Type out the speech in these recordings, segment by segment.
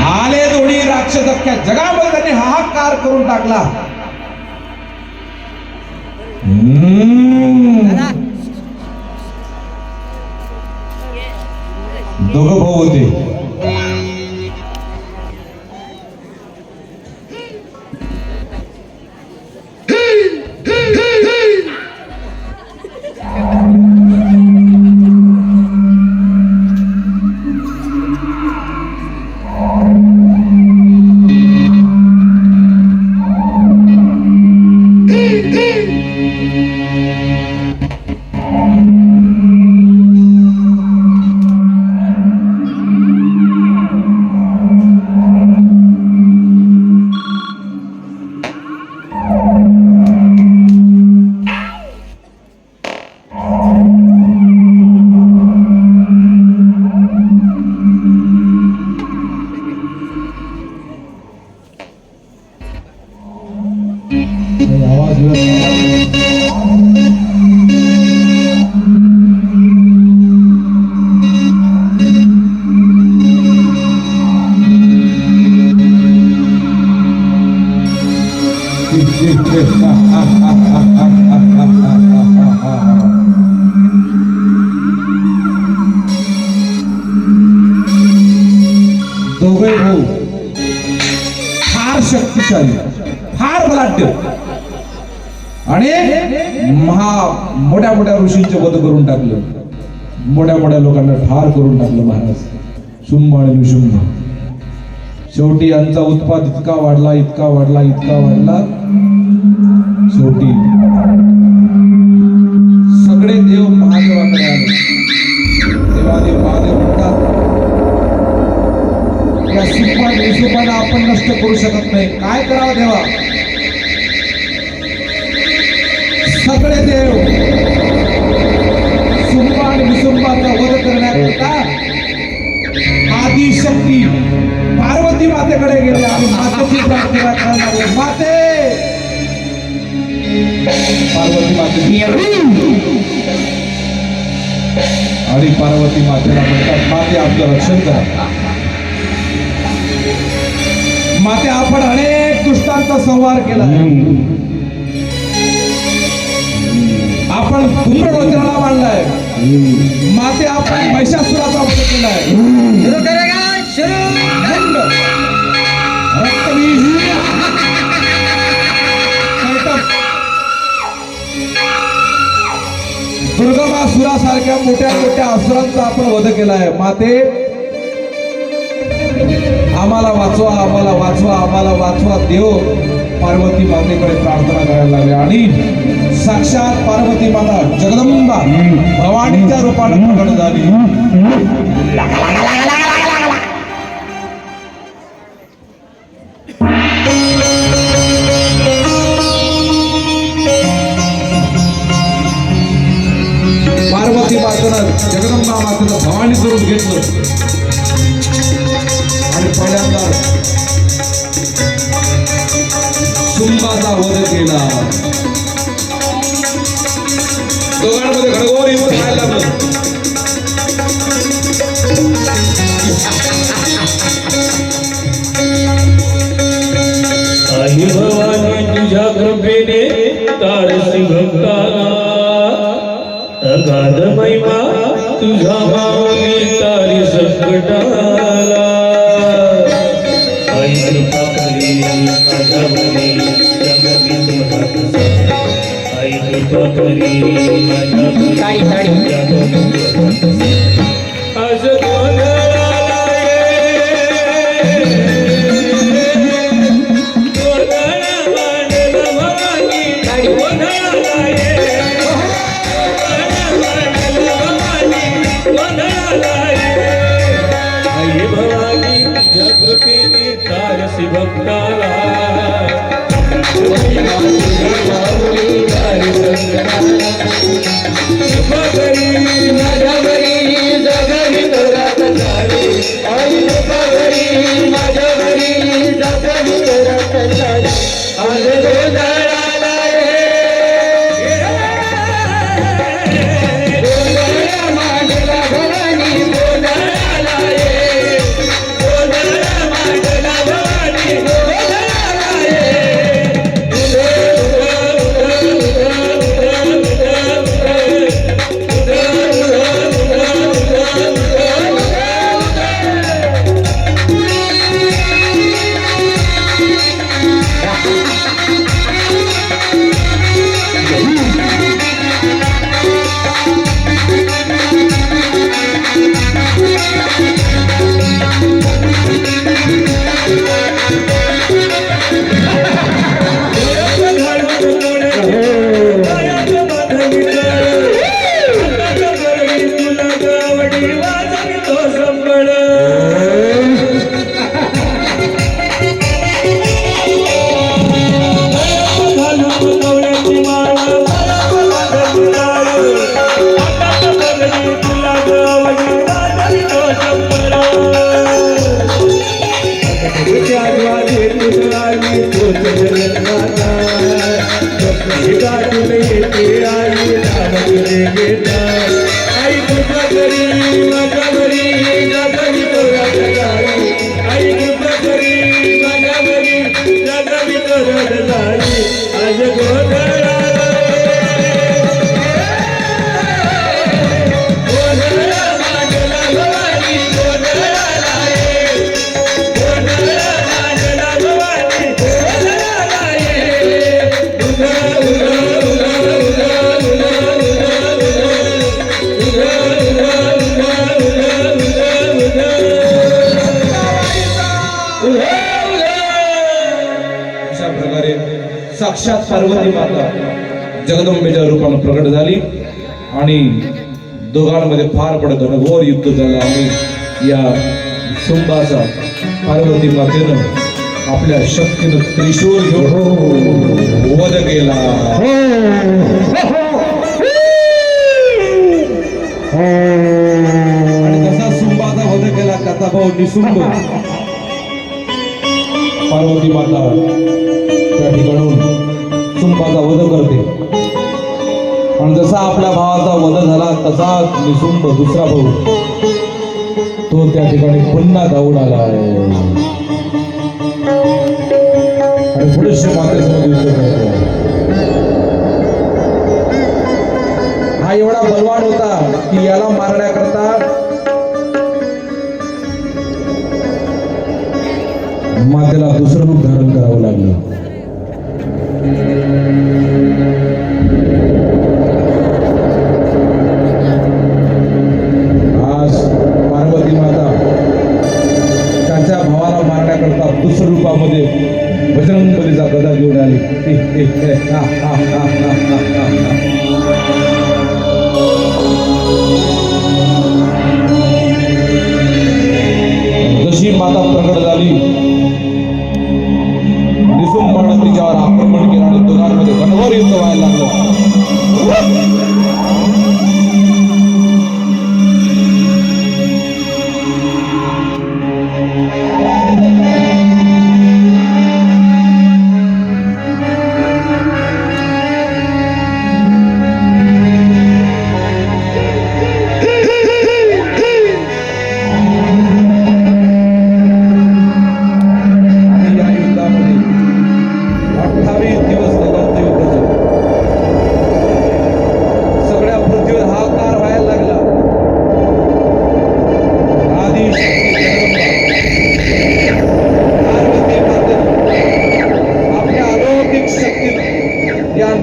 आले दोन्ही राक्षस अख्ख्या जगामध्ये त्यांनी हाहाकार करून टाकला. दोघं भाऊ होते. दोघे भाऊ फार शक्तिशाली, फार बलाढ्य आणि मोठ्या मोठ्या ऋषींचे वध करून टाकलं. मोठ्या मोठ्या लोकांना ठार करून टाकलं महाराज. शुंभ आणि निशुंभ. शेवटी यांचा उत्पाद इतका वाढला, इतका वाढला, इतका वाढला, शेवटी सगळे देव महादेवाकडे आले. देवादेव महादेव म्हणतात, या शुंभ आणि निशुंभाला आपण नष्ट करू शकत नाही. काय करावं देवा? सगळे देव शुंभ आणि निशुंभाचा वध करण्याकरता आदिशक्ती पार्वती मातेकडे गेले आणि मातेची प्रार्थना करणारे. माते, पार्वती माते आणि पार्वती मातेला म्हणतात, माते आपलं रक्षण करा. माते, आपण अनेक दुष्टांचा संहार केला. आपण धूम्रलोचनाला मांडलाय. माते, आपण महिषासुराचा वध केलाय. दुर्गमासुरासारख्या मोठ्या मोठ्या असुरांचा आपण वध केलाय. माते, आम्हाला वाचवा, आम्हाला वाचवा, आम्हाला वाचवा. देव पार्वती मातेकडे प्रार्थना करायला लागले आणि साक्षात पार्वती माता जगदंबा भवानीच्या रूपाने प्रकट झाली. पार्वती मातेनं जगदंबा मातेनं भवानी करून घेतलं आणि पहिल्यांदा शुंभाचा वध केला. दोघांमध्ये घडघोर युद्ध व्हायला लागलं. आई भवानी तुझ्या कृपेने तारसी भक्ताला अगाध महिमा तुझा माऊली तारी संकटाला. आई कृपा करी माझ्यावरी जगवित हात. आई कृपा करी माझ्यावरी जगवित हात. आज गोंधळाला गोंधळा मांडला भवानी, गोंधळाला आई भवानी तुझ्या कृपेने तारसी भक्ताला कृपा करी माझ्यावरी जगवित रात झाली. आई कृपा करी माझ्यावरी जगवित रात झाली. आज गोंधळाला गोंधळा मांडला भवानी, गोंधळाला गाठून आली तोच जगन्नाथा स्वप्ने गाठून येते आई नाम तुझे घेता आई तुझ्या घरी माझ्या घरी जगावी तोरात झाली आई तुझ्या घरी माझ्या घरी जगावी तोरात झाली आज गोंधळा अशा प्रकारे साक्षात पार्वती माता जगदंबेच्या रूपाने प्रकट झाली आणि दोघांमध्ये फार पडत घनघोर युद्ध झालं आणि या सुंबाचा पार्वती मातेनं आपल्या शक्तीनं त्रिशूल घेऊन वध केला आणि तसा सुंबाचा वध केला त्याचा भाऊ निसुंब पार्वती माता त्या ठिकाणून सुंबाचा वध करते आणि जसा आपल्या भावाचा वध झाला तसा निसुंब दुसरा भाऊ तो त्या ठिकाणी पुन्हा धावून आला आहे आणि पुढे मातेसमोर युद्ध करतो. हा एवढा बलवान होता की याला मारण्याकरता मातेला दुसरं रूप धारण करावं लागलं. आज पार्वती माता त्याच्या भावाला मारण्याकरता दुसऱ्या रूपामध्ये बजरंगबलीचा गदा घेऊन आली. जशी माता प्रकट झाली निसुंबानं तिच्यावर आक्रमण केलं आणि दोघांमध्ये घनघोर युद्ध व्हायला लागलं.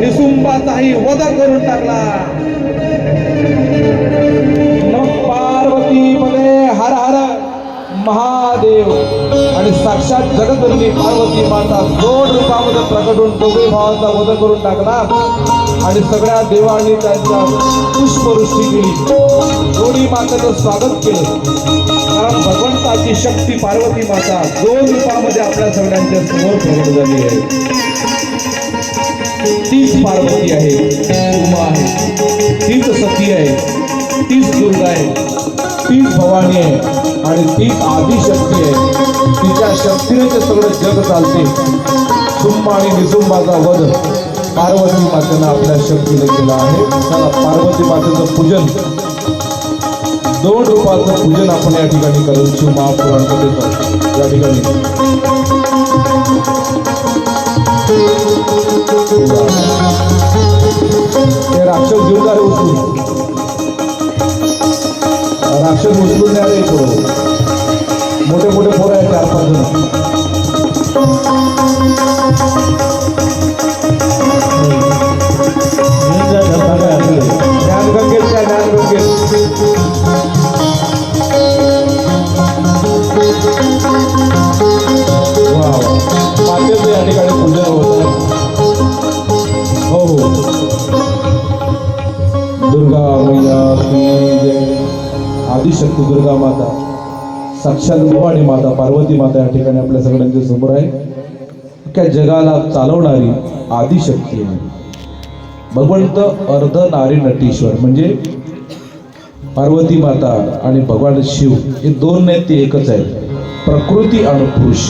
निसुंबाचाही वध करून टाकला. मग पार्वती मध्ये हर हर महादेव आणि साक्षात जगदंबी पार्वती माता दोन रूपामध्ये प्रकट होऊन दोघे भावाचा वध करून टाकला आणि सगळ्या देवांनी त्यांच्या पुष्पवृष्टी केली. दोन्ही मातेचं स्वागत केलं कारण भगवंताची शक्ती पार्वती माता दोन रूपामध्ये आपल्या सगळ्यांच्या समोर प्रकट झाली आहे. तीच पार्वती आहे, उमा आहे, तीच सती आहे, तीच दुर्गा आहे, तीच भवानी आहे आणि तीच आदिशक्ती आहे. तिच्या शक्तीने ते सगळं जग चालते. सुंबा आणि निसुंबाचा वध पार्वती मातेनं आपल्या शक्तीने केला आहे. चला पार्वती मातेचं पूजन दोन रूपाचं पूजन आपण या ठिकाणी करून शिव महापुराण कथेचं या ठिकाणी ते राक्षस घेऊन जा रे उचलून. राक्षस उचलून द्या रे थोडं. मोठे मोठे पोरं आहेत 4-5 जण. ज्ञानगंगेत त्या ज्ञानगंगेत मातेचं या ठिकाणी पूजन होत आहे. हो दुर्गा मैया की जय. आदिशक्ती दुर्गा माता साक्षात भवानी माता पार्वती माता या ठिकाणी आपल्या सगळ्यांच्या समोर आहे. त्या जगाला चालवणारी आदिशक्ती आहे. भगवंत अर्ध नारी नटीश्वर म्हणजे पार्वती माता आणि भगवान शिव हे दोन नाही ते एकच आहेत. प्रकृती आणि पुरुष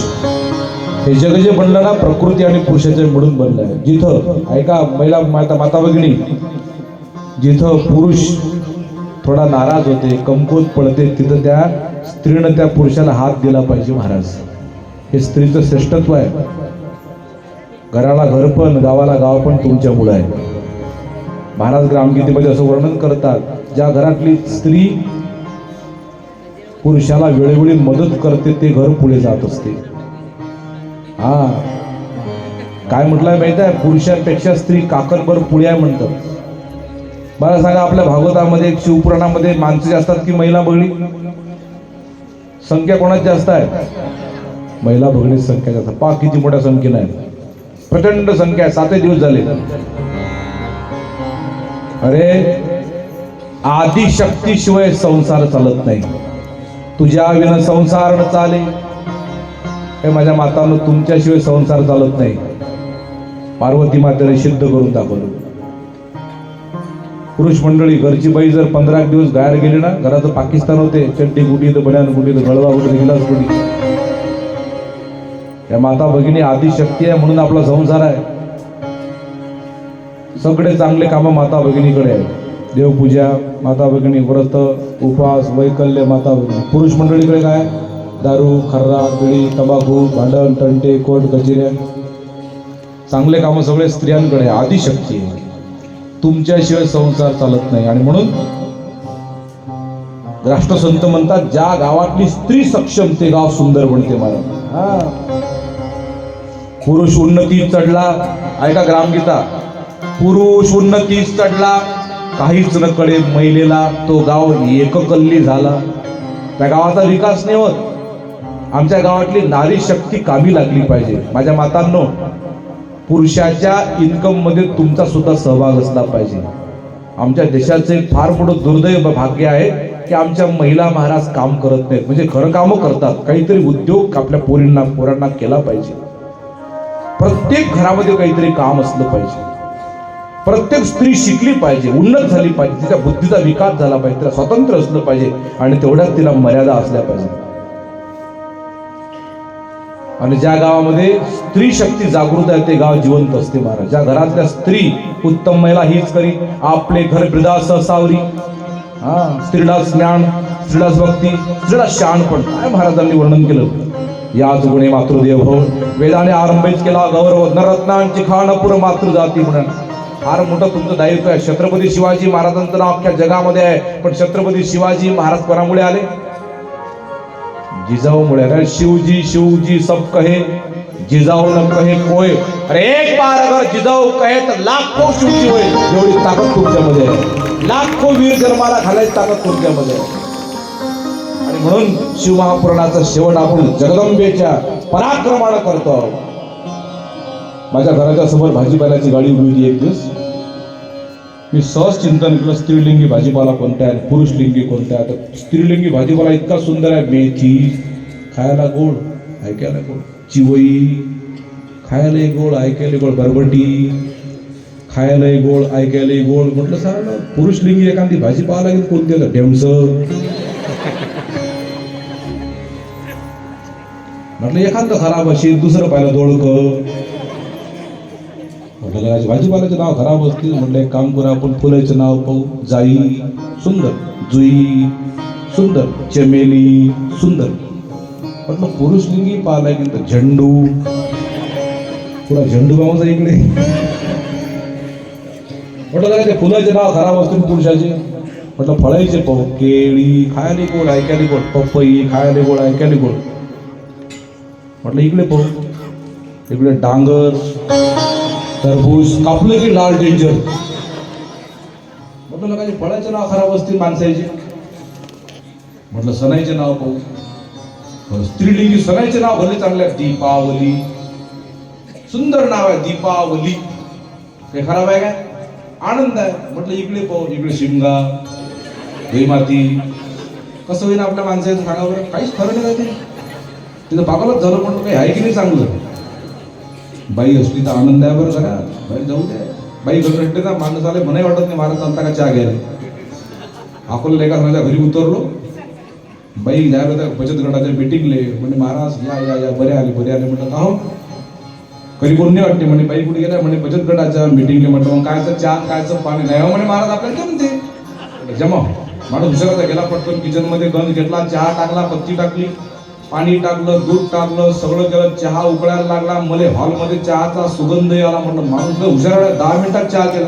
हे जग जे बनलं ना प्रकृती आणि पुरुषाच्या मिळून बनलं आहे. जिथं ऐका महिला माता भगिनी, जिथं पुरुष थोडा नाराज होते, कमकुवत पडते, तिथं त्या स्त्रीनं त्या पुरुषाला हात दिला पाहिजे महाराज. हे स्त्रीचं श्रेष्ठत्व आहे. घराला घर पण गावाला गाव पण तुमच्यामुळे आहे. महाराज ग्रामगीतेमध्ये असं वर्णन करतात, ज्या घरातली स्त्री पुरुषाला वेळोवेळी मदत करते ते घर पुढे जात असते. हा काय म्हटलंय माहित आहे, पुरुषांपेक्षा स्त्री काकणभर पुढे आहे म्हणतात. मला सांगा, आपल्या भागवतामध्ये शिवपुराणामध्ये माणसं जास्त असतात की महिला भगिनी? संख्या कोणाची जास्त आहे? महिला भगिनीची संख्या जास्त. पहा किती मोठ्या संख्येने आहे, प्रचंड संख्या आहे. 7 दिवस झाले. अरे आदिशक्तीशिवाय संसार चालत नाही. तुझ्या विना संसार न चाले. हे माझ्या मातांनो, तुमच्याशिवाय संसार चालत नाही. पार्वती मातेने सिद्ध करून दाखवलं. पुरुष मंडळी, घरची बाई जर 15 दिवस बाहेर गेली ना, घराचं पाकिस्तान होते. चड्डी गुटी तर बन्यान गुटी तर गळवा गुटी गिलास गुटी. या माता भगिनी आदिशक्ती आहे म्हणून आपला संसार आहे. सगळे चांगले कामं माता भगिनीकडे आहे. देवपूजा माता भगिनी, व्रत उपवास वैकल्य माता भगिनी. पुरुष मंडळीकडे काय? दारू खर्रा बिडी तंबाखू भांडण तंटे कोर्ट कचेऱ्या. चांगले कामं सगळे स्त्रियांकडे. आदिशक्ती आहे. तुमच्याशिवाय संसार चालत नाही. आणि म्हणून राष्ट्रसंत म्हणतात, ज्या गावातली स्त्री सक्षम ते गाव सुंदर बनते महाराज. पुरुष उन्नतीत चढला, ऐका ग्रामगीता, पुरुष उन्नतीत चढला, काहीच न कळे महिलेला, तो गाव एककल्ली झाला. त्या गावाचा विकास नाही होत. आमच्या गावातली नारी शक्ती कामी लागली पाहिजे. माझ्या मातांनो, पुरुषाच्या इन्कम मध्ये तुमचा सुद्धा सहभाग असला पाहिजे. आमच्या देशाचं एक फार मोठं दुर्दैव भाग्य आहे की आमच्या महिला महाराज काम करत नाहीत. म्हणजे खरं कामं करतात, काहीतरी उद्योग आपल्या पोरांना केला पाहिजे. प्रत्येक घरामध्ये काहीतरी काम असलं पाहिजे. प्रत्येक स्त्री शिकली पाहिजे, उन्नत झाली पाहिजे, तिच्या बुद्धीचा विकास झाला पाहिजे, तिला स्वतंत्र असलं पाहिजे आणि तेवढ्याच तिला मर्यादा असल्या पाहिजे. आणि ज्या गावामध्ये स्त्री शक्ती जागृत आहे ते गाव जिवंत असते महाराज. ज्या घरातल्या स्त्री उत्तम महिला हीच करी आपले घर ब्रिदास सावरी. स्त्रीला ज्ञान, स्त्रीला भक्ती, स्त्रीला शहाणपण काय महाराजांनी वर्णन केलं. याच गुणे मातृदेव भव. वेदाने आरंभच केला गौरव, नरत्नांची खाणपूर मातृजाती म्हणून. फार मोठं तुमचं दायित्व आहे. छत्रपती शिवाजी महाराजांचं नाव अख्ख्या जगामध्ये आहे, पण छत्रपती शिवाजी महाराज कोणामुळे आले? जिजाऊमुळे. अरे शिवजी शिवजी सब कहे, जिजाऊ न कहे कोय. अरे एक बार अगर जिजाऊ कहे तर लाखो शिवजी होय. एवढी ताकद तुमच्यामध्ये आहे. लाखो वीर जन्माला घालायची ताकद तुमच्यामध्ये आहे. आणि म्हणून शिवमहापुराणाचा शेवट आपण जगदंबेच्या पराक्रमानं करतो. माझ्या घराच्या समोर भाजीपाल्याची गाडी उभी होती. एक दिवस मी सहज चिंतन केलं, स्त्रीलिंगी भाजीपाला कोणता आहे, पुरुषलिंगी कोणता आहे. तर स्त्रीलिंगी भाजीपाला इतका सुंदर आहे. मेथी खायला गोड, ऐकायला गोड. चिवई खायला गोड, ऐकायला गोड. बरबटी खायला गोड, ऐकायला गोड. म्हटलं सांग ना, पुरुषलिंगी एखादी भाजीपाला लागेल कोणती होतं? ढेमस. म्हटलं एखादं खराब असेल, दुसरं पाहिलं दोडकं. म्हटलं भाजीपाल्याचं नाव खराब असतील. म्हटलं एक काम करू, आपण फुलाचं नाव पाहू. जाई सुंदर, जुई सुंदर, चमेली सुंदर. म्हटलं पुरुषलिंगी पाहिला की झेंडू. पुरा झेंडू पाहूचा इकडे. म्हटलं काय ते फुलाचे नाव खराब असतील पुरुषाचे. म्हटलं फळाचे पाहू. केळी खायला गोड, ऐकायला गोड. पपई खायला गोड, ऐकायला गोड. म्हटलं इकडे पाहू. इकडे डांगर, तरबूज कापलं की लाल डेंजर. म्हटलं काय फळाचे नाव खराब असतील माणसाचे. म्हटलं सणाईचे नाव पाहू. स्त्रीलिंगी सणाईचे नाव भले चांगले आहेत. दीपावली सुंदर नाव आहे. दीपावली हे खराब आहे काय? आनंद आहे. म्हटलं इकडे पाहू. इकडे शिमगा, माती. कसं होईल आपल्या माणसाचं सांगा बरं? काहीच खरं नाही. तिथं पागलच झालं. म्हणतो काही आहे की नाही चांगलं. बाई असली तर आनंद आहे बरं. करा बाई जाऊ द्या. बाई घर रट्टे ना माणूस आले म्हणाही वाटत नाही. महाराज चालता का चहा घ्यायला. आपण एका माझ्या घरी उतरलो. बाई जायला होत्या बचत गटाच्या मीटिंगले म्हणे महाराज या या या बरे आले म्हटलं का हो कधी कोण नाही वाटते म्हणे बाई कुठे गेल्या म्हणे बचत गटाच्या मीटिंगले म्हटलं मग कायचं चहा कायचं पाणी नाही हो म्हणे महाराज आपल्याला जमते जमा माणूस दुसऱ्याचा गेला पटकन किचन मध्ये गंज घेतला चहा टाकला पत्ती टाकली पाणी टाकलं दूध टाकलं सगळं केलं चहा उकळायला लागला मले हॉलमध्ये चहाचा सुगंध आला म्हटलं माणूस हुशार 10 मिनिटात चहा केला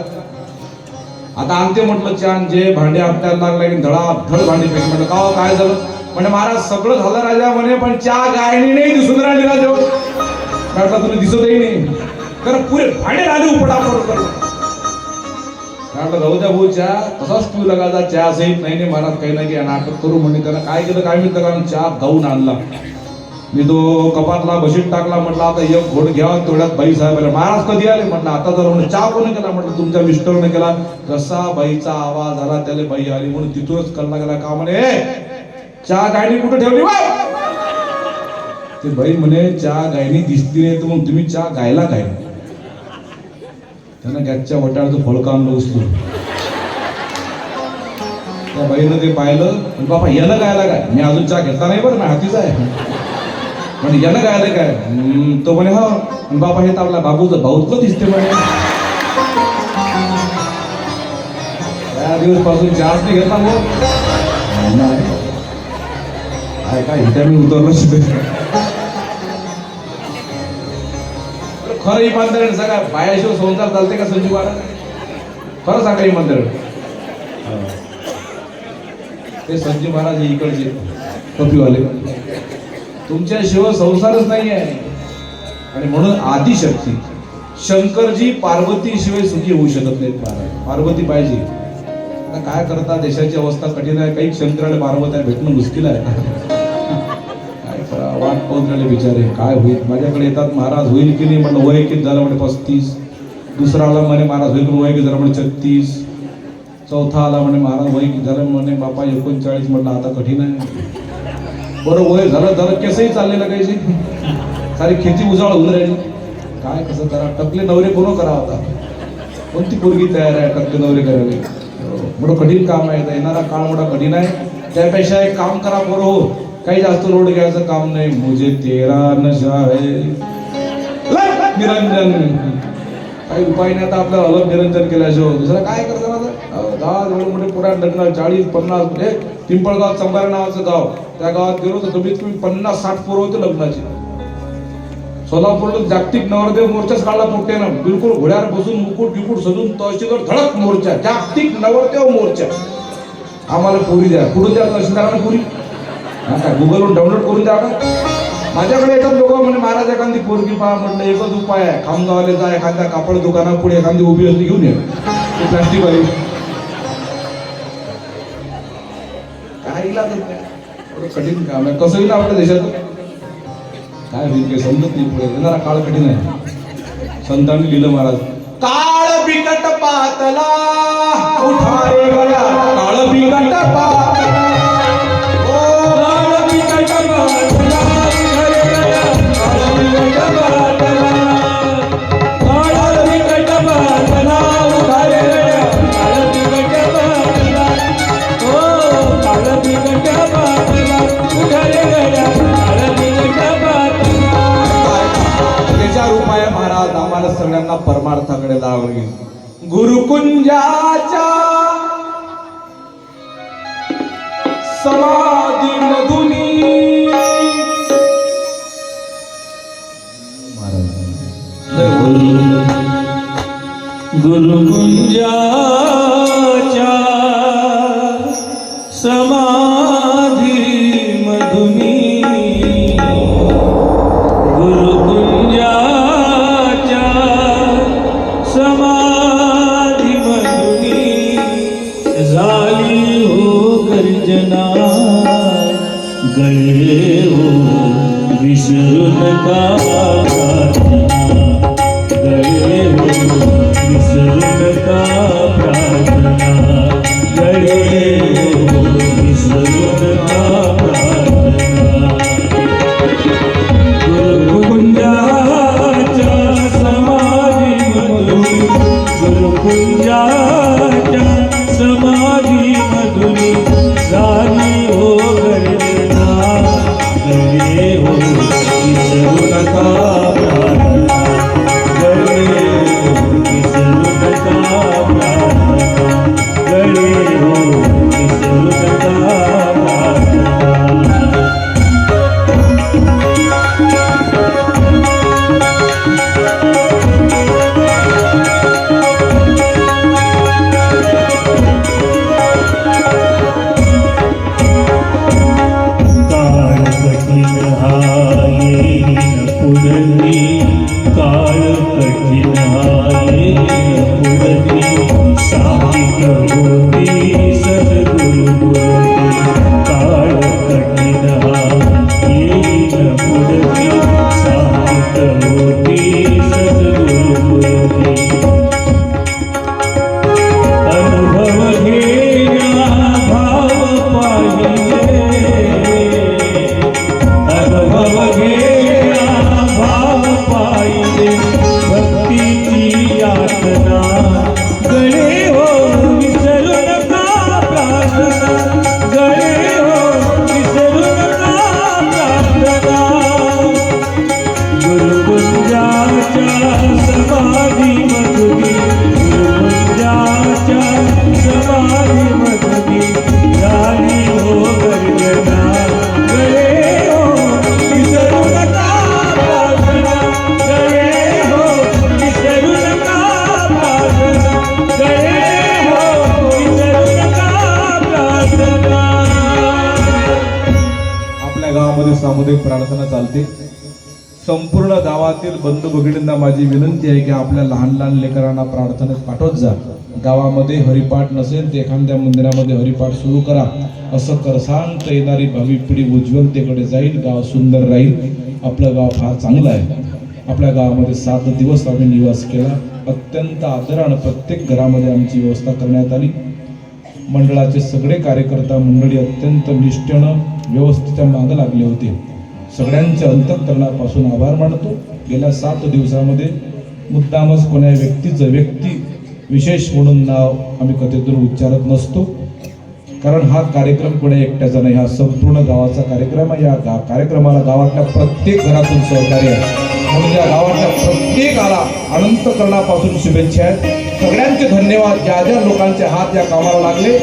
आता आणते म्हटलं चहा जे भांडे आपल्याला लागला की धड भांडी फेक म्हटलं का काय झालं म्हणजे महाराज सगळं झालं राजा म्हणे पण चहा गायनी नाही दिसून राहिली राजा म्हटलं तुम्ही दिसतही नाही तर पुरे भांडे राहिले उपडापड करून म्हटलं राहू द्या भाऊ चहा तसाच पिऊ लागायचा चहा सहित नाही महाराज काही नाही नाटक करू म्हणे त्यानं काय केलं काय मिळतं कारण चहा गाऊन आणला मी तो कपातला बशीत टाकला म्हटलं आता एक घोड घ्यावा तेवढ्यात बाई साहेब आले महाराज कधी आले म्हटलं आता जर म्हणून चहा कोणी केला म्हटलं तुमच्या मिस्टरने केला जसा बाईचा आवाज आला त्याला बाई आली म्हणून तिथूनच कल्ला गेला का म्हणे चहा गायनी कुठे ठेवली ते बाई म्हणे चहा गायनी दिसती नाही तर मग तुम्ही चहा गायला काय त्यानं गॅसच्या वटाळचं फळ काम उचलून त्या बाईनं ते पाहिलं बाबा यानं गायला काय मी अजून चहा घेतला नाही बरं मी हातीच आहे म्हणजे यानं गायला काय तो म्हणे हा बाबा हे तर आपला बाबूचं भाऊच दिसते म्हणे त्या दिवस पासून चहाच नाही घेतला मग काय व्हिटॅमिन उतरलं शिकत खरं इमानदार सांगा बायाशिवाय संसार चालते का संजीव महाराज खरं सांगा इमानदार ते संजीव महाराज हे इकडचे कपिवाले तुमच्याशिवाय संसारच नाही आहे आणि म्हणून आदिशक्ती शंकरजी पार्वती शिवाय सुखी होऊ शकत नाहीत महाराज पार्वती पाहिजे आता काय करता देशाची अवस्था कठीण आहे काही शंकराला पार्वती भेटणं मुश्किल आहे वाट पाहून राहिले बिचारे काय होईल माझ्याकडे येतात महाराज होईल की नाही म्हटलं वय किती झालं म्हणे 35 दुसरा आला म्हणे महाराज होईल वय किती झालं म्हणे 36 चौथा आला म्हणे महाराज वय किती झालं म्हणे बापा 39 म्हटलं आता कठीण आहे बरं वय झालं केसही चाललेलं काही सारी खेती उजाळ होऊन राहिली काय कसं करा टकले नवरे कोण करा आता कोणती पोरगी तयार आहे टकले नवरे करावे मोठं कठीण काम आहे येणारा काळ मोठा कठीण आहे त्यापेक्षा एक काम करा बरं हो काही जास्त लोड घ्यायचं काम नाही मुझे तेरा नशा है निरंजन काही उपाय नाही आता आपल्याला अलग निरंजन केल्याशिवाय दुसरं काय करतात आता 10 एवढे मोठे पुराण लग्न 40-50 म्हणजे पिंपळगाव चंबार नावाचं गाव त्या गावात गेलो तर कमीत कमी 50-60 पोरं होते लग्नाचे सोलापूरला जागतिक नवरदेव मोर्चाच काढला मोठ्यानं बिलकुल घोड्यावर बसून मुकुट गिकुट सजून तहसीलवर धडक मोर्चा जागतिक नवरदेव मोर्चा आम्हाला पुरी द्या कुठून द्या तहसीलदारांना पुरी काय गुगलवर डाउनलोड करून द्या का माझ्याकडे येतात लोक म्हणजे महाराज एखादी पोरगी पहा म्हटलं एकच उपाय आहे खामगावले जा एखाद्या कापड दुकाना पुढे एखादी उभी असली घेऊन ये ते प्लास्टिक वाली काय इलाज नाही कठीण काम आहे कसं येईल आपल्या देशात काय होईल काही समजत नाही पुढे येणारा काळ कठीण आहे संतांनी लिहिलं महाराज काळ बिकट पातला उठारे गया काळ बिकट पातला सगळ्यांना परमार्थाकडे लावली गुरुकुंजाच्या समाधी मधुनी गुरुकुंजाच्या समाधी मधुनी समाधि मधुनी झाली हो गर्जना गळे हो विसरू नका प्रार्थना गळे हो विसरू नका प्रार्थना गळे हो विसरू नका प्रार्थना गुरुकुंजाच्या समाधी मधुनी झाली हो गर्जना समाधी मधुरी गुरुपंजाच्या समाधी मधुरी झाली हो गर्जना गळे हो विसरू नका प्रार्थना गळे हो विसरू नका प्रार्थना गळे हो विसरू नका प्रार्थना. आपल्या गावामध्ये सामुदायिक प्रार्थना चालते. संपूर्ण गावातील बंधू भगिनींना माझी विनंती आहे की आपल्या लहान लहान लेकरांना प्रार्थनेत पाठवत जा. गावामध्ये हरिपाठ नसेल तर एखाद्या मंदिरामध्ये हरिपाठ सुरू करा. असं करसांत येणारी भावी पिढी उज्ज्वलतेकडे जाईल. गाव सुंदर राहील. आपलं गाव फार चांगलं आहे. आपल्या गावामध्ये 7 दिवस आम्ही निवास केला. अत्यंत आदरानं प्रत्येक घरामध्ये आमची व्यवस्था करण्यात आली. मंडळाचे सगळे कार्यकर्ता मंडळी अत्यंत निष्ठेनं व्यवस्थेच्या मागं लागले होते. सगळ्यांच्या अंतःकरणापासून आभार मानतो. गेल्या 7 दिवसामध्ये मुद्दामच कोण्या व्यक्तीचं व्यक्ती विशेष म्हणून नाव आम्ही कथेतून उच्चारत नसतो. कारण हा कार्यक्रम कोण्या एकट्याचा नाही, हा संपूर्ण गावाचा कार्यक्रम आहे. या कार्यक्रमाला गावातल्या प्रत्येक घरातून सहकार्य आहे. म्हणून या गावातल्या प्रत्येकाला अनंतकरणापासून शुभेच्छा आहेत. सगळ्यांचे धन्यवाद. ज्या ज्या लोकांचे हात या कामाला लागले,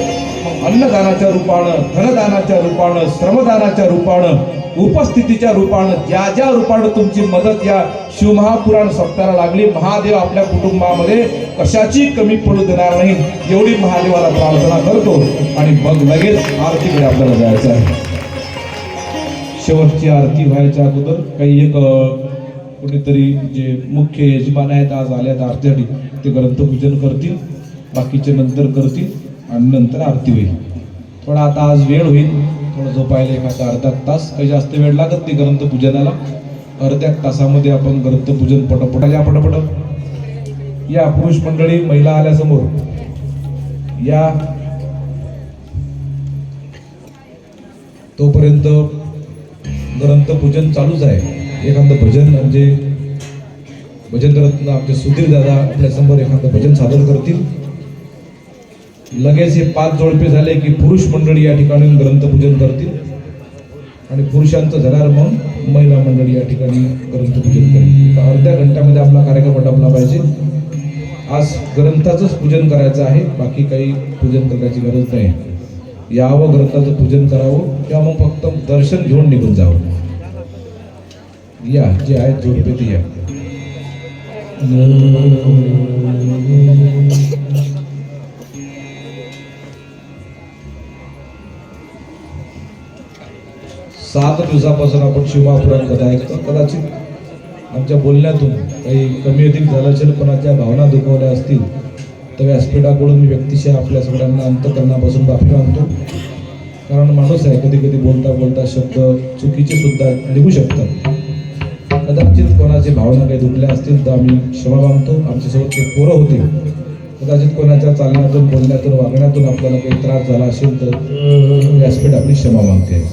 मग अन्नदानाच्या रूपानं, धनदानाच्या रूपानं, श्रमदानाच्या रूपानं, उपस्थितीच्या रूपानं, ज्या ज्या रूपानं तुमची मदत या शिवमहापुराण सप्ताहाला लागली. महादेव आपल्या कुटुंबामध्ये कशाची कमी पडू देणार नाही एवढी महादेवाला प्रार्थना करतो. आणि मग लगेच आरतीकडे आपल्याला जायचं आहे. शेवटची आरती व्हायच्या अगोदर काही एक कोणीतरी जे मुख्य यजमान आहेत आज आल्यात आरतीसाठी, ते ग्रंथपूजन करतील. बाकीचे नंतर करतील आणि नंतर आरती होईल. थोडा आता आज वेळ होईल, थोडं झोपायला एखादा अर्धा तास, काही जास्त वेळ लागत नाही ग्रंथपूजनाला. अर्ध्या तासामध्ये आपण ग्रंथपूजन पटपट या पटपट या. पुरुष मंडळी महिला आल्या समोर या. तोपर्यंत ग्रंथपूजन चालूच आहे. एखादं भजन म्हणजे भजनरत्न आमचे सुधीर दादा आपल्या समोर एखादं भजन सादर करतील. लगेच हे 5 जोडपे झाले की पुरुष मंडळी या ठिकाणी ग्रंथपूजन करतील आणि पुरुषांचं झाल्यावर मग महिला मंडळी या ठिकाणी ग्रंथपूजन करतील. अर्ध्या घंट्यामध्ये आपला कार्यक्रम आटोपला पाहिजे. आज ग्रंथाचंच पूजन करायचं आहे, बाकी काही पूजन करण्याची गरज नाही. यावं, ग्रंथाचं पूजन करावं किंवा मग फक्त दर्शन घेऊन निघून जावं. या जे आहेत जोडपे ते या. सात दिवसापासून आपण शिवमहापुराण कथा ऐकतो. कदाचित आमच्या बोलण्यातून काही कमी अधिक झालं असेल, कोणाच्या भावना दुखवल्या असतील तर व्यासपीठाकडून मी व्यक्तिशः आपल्या सगळ्यांना अंतःकरणापासून माफी मागतो. कारण माणूस आहे, कधी कधी बोलता बोलता शब्द चुकीचे सुद्धा निघू शकतात. कदाचित कोणाची भावना काही दुखल्या असतील तर आम्ही क्षमा मागतो. आमच्यासोबत ते पोरं होते, कदाचित कोणाच्या चालण्यातून, बोलण्यातून, वागण्यातून आपल्याला काही त्रास झाला असेल तर व्यासपीठ आपली क्षमा मागते.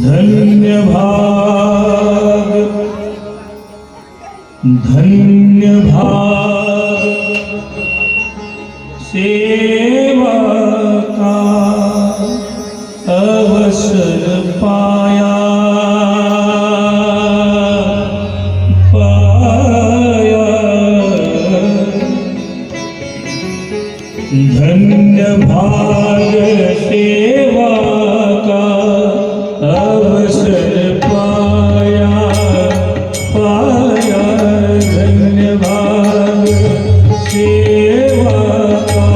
धन्य भाग, धन्य भाग सेवा का अवसर पाया, पाया. धन्य भाग सेवा का अवसर पाया, पाया. धन्य भाग सेवा का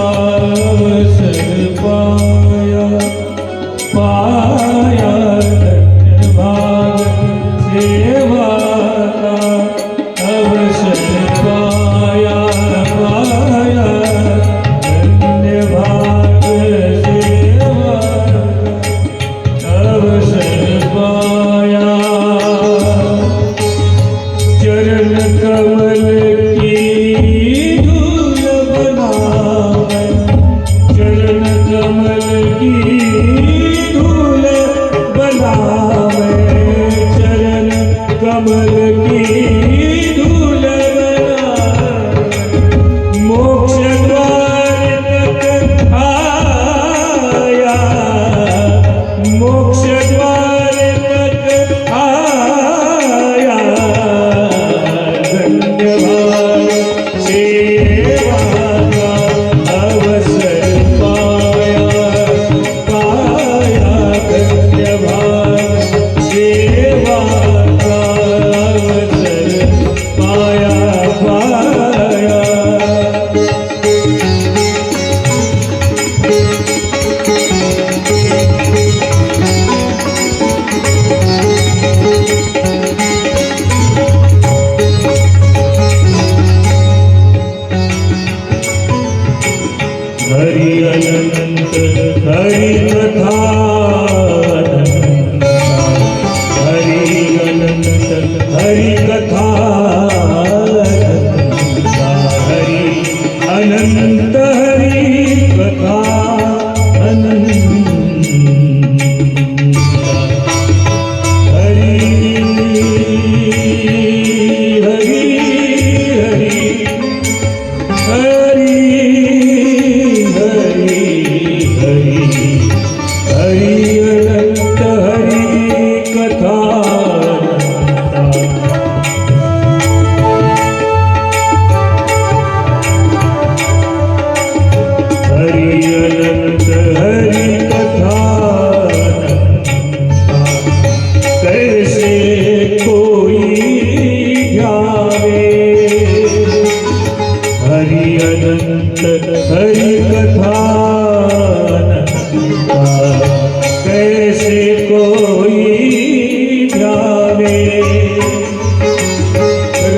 हरि अनंत हरि कथा हरि अनंत हरि कथा हरि अनंत हरि कथा अनंत हरि हरि हरि हरि हरि हरि अनंत हरि कथा हरि अनंत हरि कथा कैसे कोई ध्यावे हरि अनंत हरि कथा कैसे कोई ध्यावे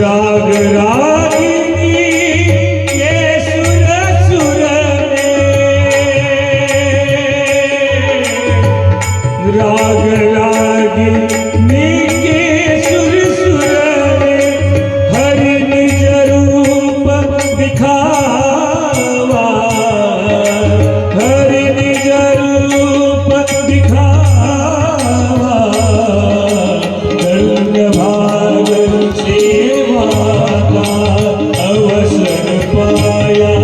राग रागिनी ये सुर सुर में राग रागिनी के सुर सुर में हरि निज रूप दिखावा हरि निज रूप दिखावा धन्य भाग सेवा का अवसर पाया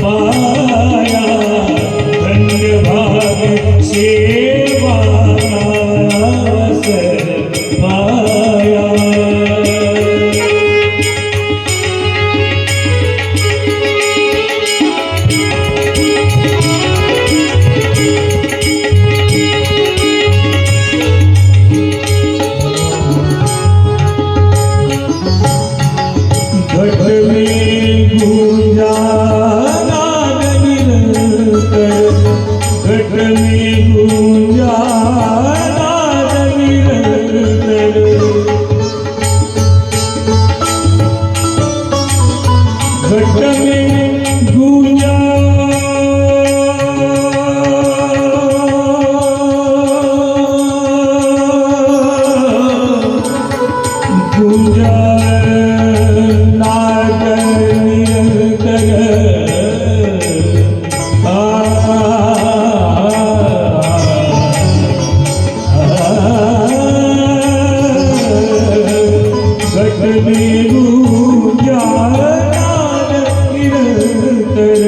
पाया धन्य भाग सेवा का अवसर पाया घट में गूंजा नाद निरंतर घट में गूंजा नाद निरंतर घट में गूंजा गूंजा नाद निरंतर घट में गूंजा नाद निरंतर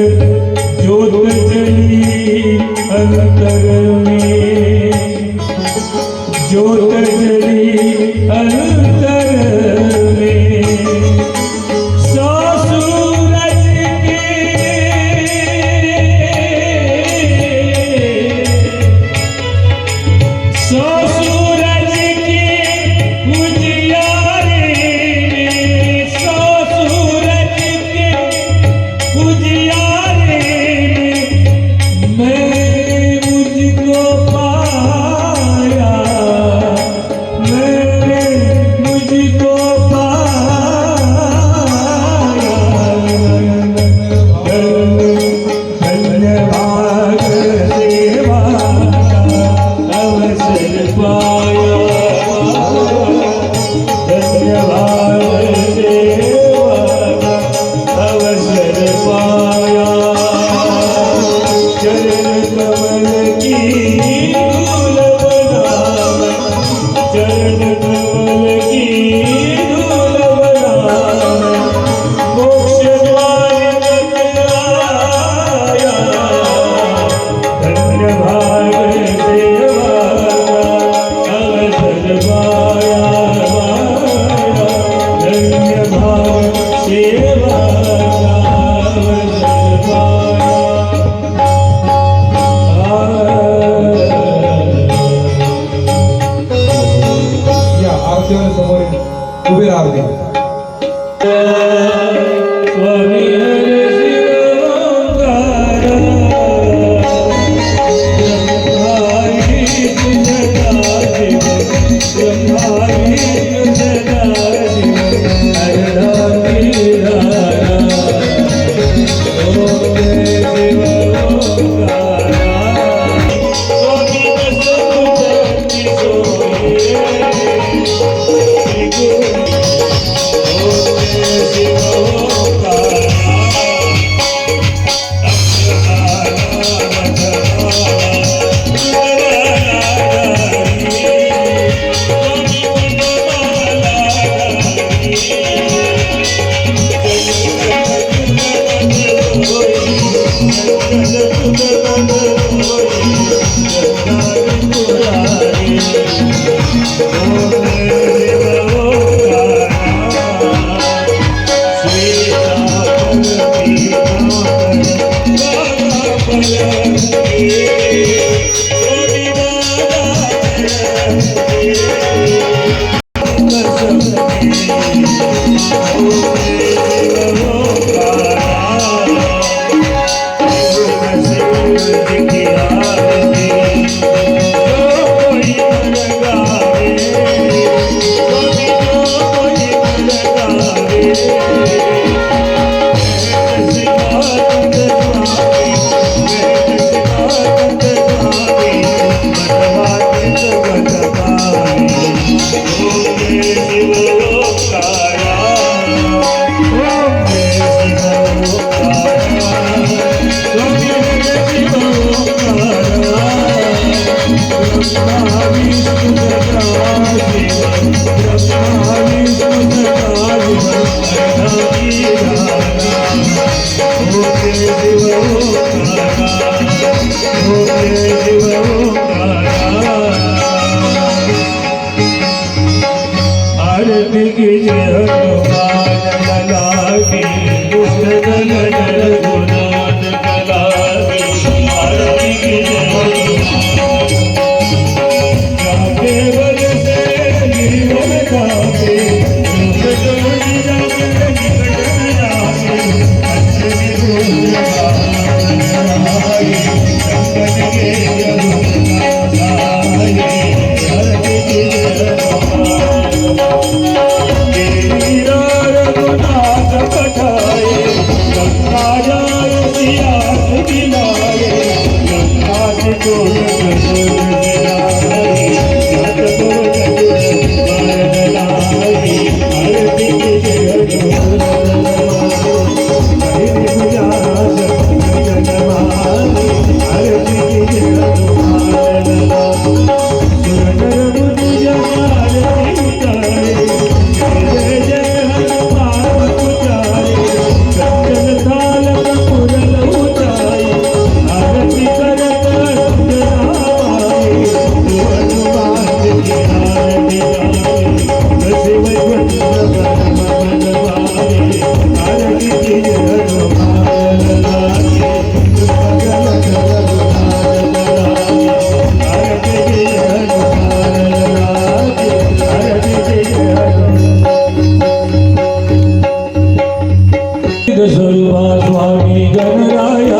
स्वरूपा स्वामी गणराया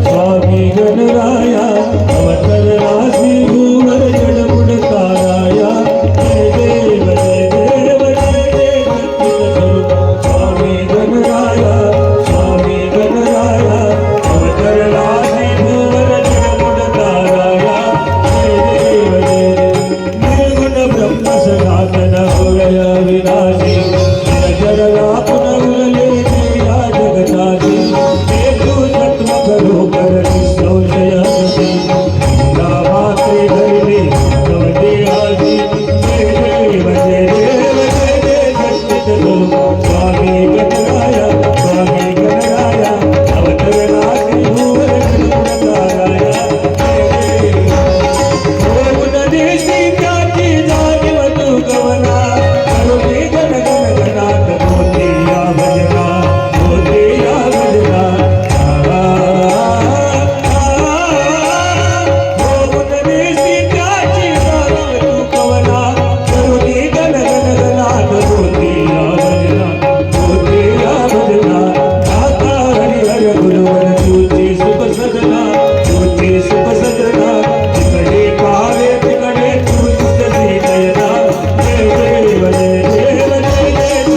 स्वामी गणराया अवतर राशी भूवर जडमुडकाराया जय देव जय देव जय देव सच्चित स्वरूपा स्वामी गणराया स्वामी गणराया अवतर राशी भूवर जडमुडकाराया जय देव जय देव निर्गुण ब्रह्म सनातन पुरय विनाशी जरला पुनरुले या जगतासी देखो सत्व करो कर संशयासी मात्रे धरले कवते आसी जय देव जय देव जय देव सच्चित स्वरूप स्वामी गणराया अवतर राशि भूवर जडमुडकाराया जय देव ओम नदेशी त्याची जाणीव तू गवना करुणी गण गण गणात मोती या भजना ओम नदेशी त्याची जाणीव तू गवना करुणी गण गण गणात मोती या भजना दाता हरिहर गुरुवर तुझी सुख सदना तिकडे पावे तिकडे तुझ दयना जय देव जय देव जय देव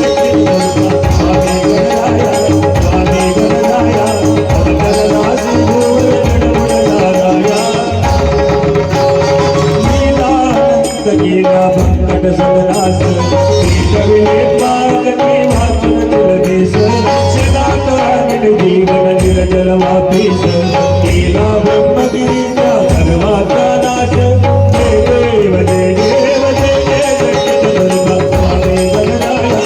स्वामी गणराया अवतर राशी भूवर जडमुडकाराया लीलानंद गेला भंकट सदनास कविले पागती वाचन जलदेश सदा तोरामिन जीवन निरजल वापीस केला ब्रह्मगिरीचा सर्वाचा नाश जय देव जय देव जय देव सच्चित स्वरूप स्वामी गणराया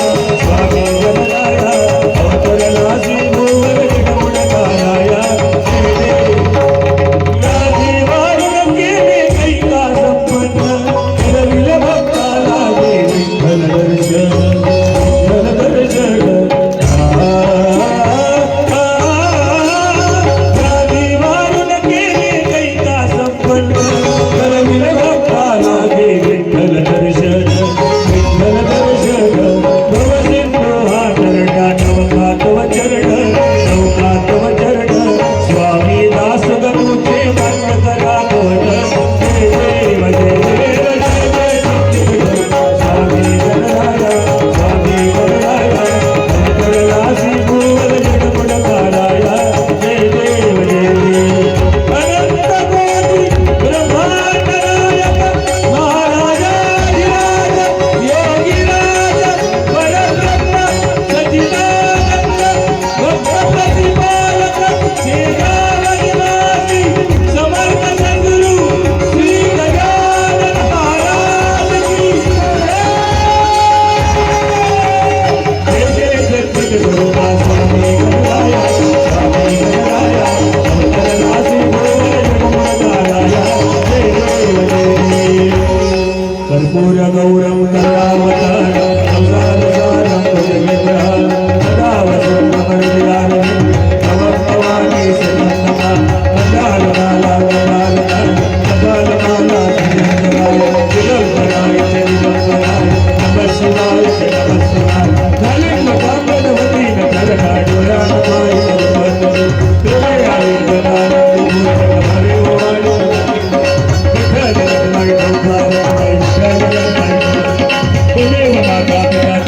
अवतर राशी भूवर जडमुडकाराया जय देव या जीवारुण केले कैका संपन्न करविल भक्ताला दे विठ्ठल दर्शन या जीवारुण केले कैका संपन्न करविल भक्ताला दे विठ्ठल दर्शन भवसिंधू हा नरडा नौका तव चरण स्वामी दास गणूचे मान्य करा कवट जय देव जय देव जय जय सच्चित स्वरूप स्वामी गणराया अवतर राशी भूवर जडमुडकाराया जय देव जय देव अनंत कोटी ब्रह्मांड नायक महाराजाधिराज योगीराज परब्रह्म सच्चिदानंद भक्त प्रतिपालक शेगावनिवासी समर्थ सद्गुरु श्री गजानन महाराज की जय जय सच्चित स्वरूपा स्वामी गणराया अवतर राशी भूवर जडमुडकाराया जय देव जय देव कर्पूर गौरम करुणावतारम संसारसारम भुजगेन्द्रं सदा वसन्तं हृदयारविन्दं नमः भवानी सदानना कपालमाला श्रीरंगराय विलंबराय चरितंबराय नमः शिवाय नमः शिवाय धलिंगकामदवती नरकाडोरानमाय सर्वतनु हृदयाय गणानंद हरे ओवाळी विठ्ठल रमाई तुमेव माता पिता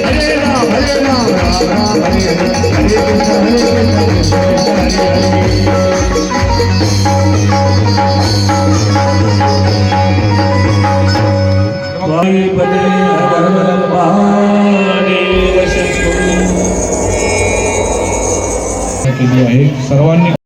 हरे राम राम हरे हरे हरे कृष्ण हरे स्वामी पदे केली आहे सर्वांनी